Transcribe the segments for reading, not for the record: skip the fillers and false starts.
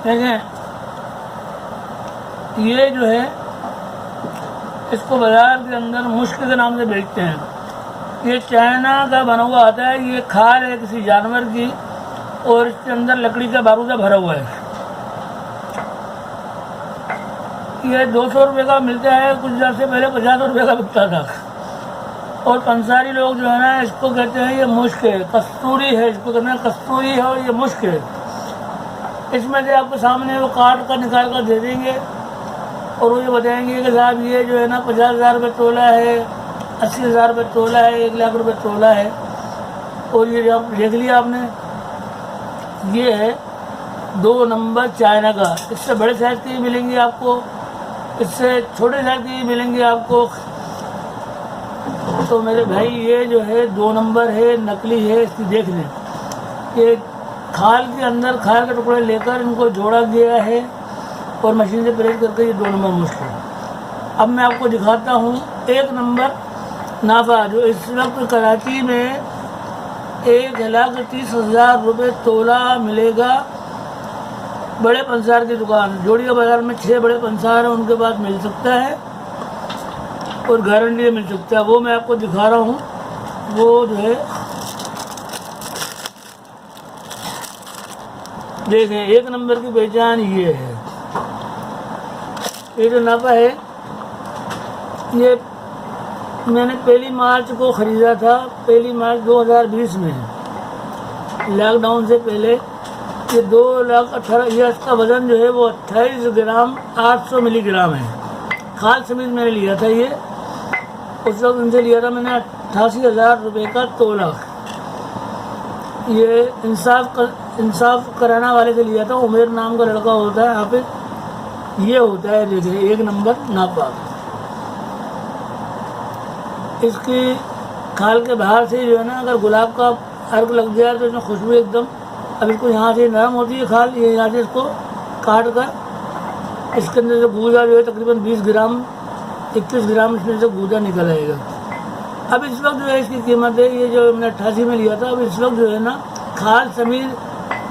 देखें, ये जो है इसको बाज़ार के अंदर मुश्क के नाम से बेचते हैं। ये चाइना का बना हुआ आता है। ये खाल है किसी जानवर की और इसके अंदर लकड़ी का बारूदा भरा हुआ है। ये 200 रुपये का मिलता है, कुछ देर से पहले 50 रुपये का बिकता था। और पंसारी लोग जो है ना इसको कहते हैं ये मुश्क है, कस्तूरी है, इसको कहते हैं कस्तूरी है और ये मुश्क है। इसमें से आपको सामने वो काट कर निकाल कर दे देंगे और वो ये बताएंगे कि साहब ये जो है ना 50,000 रुपये तोला है, 80,000 रुपये तोला है, 1 लाख रुपये तोला है। और ये जब देख लिया आपने, ये है 2 नंबर चाइना का। इससे बड़े साइज़ की मिलेंगी आपको, इससे छोटे साइज़ की मिलेंगी आपको। तो मेरे भाई ये जो है 2 नंबर है, नकली है। इसकी देख लें, ये खाल के अंदर खाल के टुकड़े लेकर इनको जोड़ा गया है और मशीन से प्रेस करके ये 2 नंबर मुश्क है। अब मैं आपको दिखाता हूँ 1 नंबर नाफा, जो इस वक्त कराची में 1,30,000 रुपये तोला मिलेगा। बड़े पंसार की दुकान जोड़िया बाज़ार में 6 बड़े पंसार हैं, उनके पास मिल सकता है और गारंटी मिल सकता है। वो मैं आपको दिखा रहा हूँ। वो जो है देखें, 1 नंबर की पहचान ये है। ये जो नापा है ये मैंने 1 मार्च को ख़रीदा था, 1 मार्च 2020 में, लॉकडाउन से पहले। ये 2,18,000, ये इसका वज़न जो है वो 28 ग्राम 800 मिलीग्राम है। खाल समेत मैंने लिया था ये, उस वक्त उनसे लिया था मैंने 88,000 रुपये का तोला। ये इंसाफ कराना वाले से लिया था, उमेर नाम का लड़का होता है यहाँ पे। ये होता है देखिए 1 नंबर नापा। इसकी खाल के बाहर से जो है ना अगर गुलाब का अर्क लग जाए तो इसमें खुशबू एकदम, अब इसको यहाँ से नरम होती है खाल, ये यहाँ से इसको काट कर इसके अंदर से गूदा जो है तकरीबन 20 ग्राम 21 ग्राम इसमें से गूदा निकल आएगा। अब इस वक्त जो है इसकी कीमत है, ये जो मैंने 88 में लिया था, अब इस वक्त जो है ना खाल समेत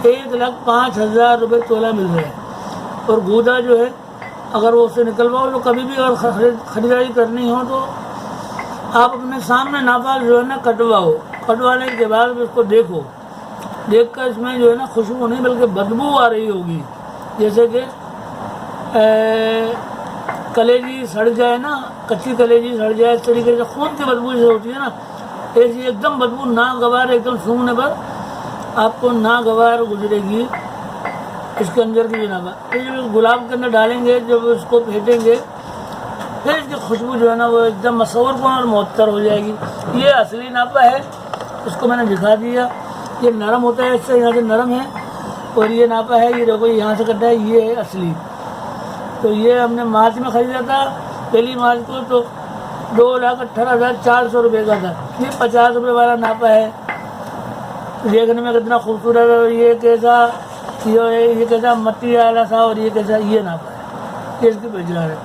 1,05,000 रुपये तोला मिल रहा है। और गूदा जो है अगर वो उससे निकलवाओ तो कभी भी अगर ख़रीदारी करनी हो तो आप अपने सामने नापा जो है ना कटवाओ। कटवाने के बाद उसको देखो, देख कर इसमें जो है ना खुशबू नहीं बल्कि बदबू आ रही होगी। जैसे कि कलेजी सड़ जाए ना, कच्ची कलेजी सड़ जाए, इस तरीके से खून की बदबू से होती है ना, ऐसी एकदम बदबू नागवार एकदम सूंघने पर आपको नागवार गुजरेगी इसके अंदर की जनाबा। तो जब गुलाब के अंदर डालेंगे, जब उसको फेंटेंगे, फिर इसकी खुशबू जो है ना वो एकदम मसौर को और मुअत्तर हो जाएगी। ये असली नापा है, इसको मैंने दिखा दिया। ये नरम होता है, इससे यहाँ से नरम है। और ये नापा है, ये देखो यहाँ से कटा है, ये है असली। तो ये हमने मार्च में ख़रीदा था 1 मार्च को, तो 2,18,400 रुपये का था। ये 50 रुपये वाला नापा है। देखने में कितना खूबसूरत है। और ये कैसा ये कैसा मट्टी वाला सा, और ये कैसा ये नापा है, ये इसकी पहचान है।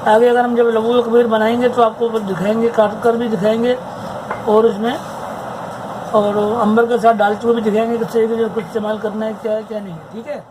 आगे अगर हम जब लबूल कबीर बनाएंगे तो आपको दिखाएंगे, काट कर भी दिखाएंगे और उसमें और अंबर के साथ डालते हुए भी दिखाएंगे कि सही कुछ इस्तेमाल करना है क्या है क्या नहीं है। ठीक है।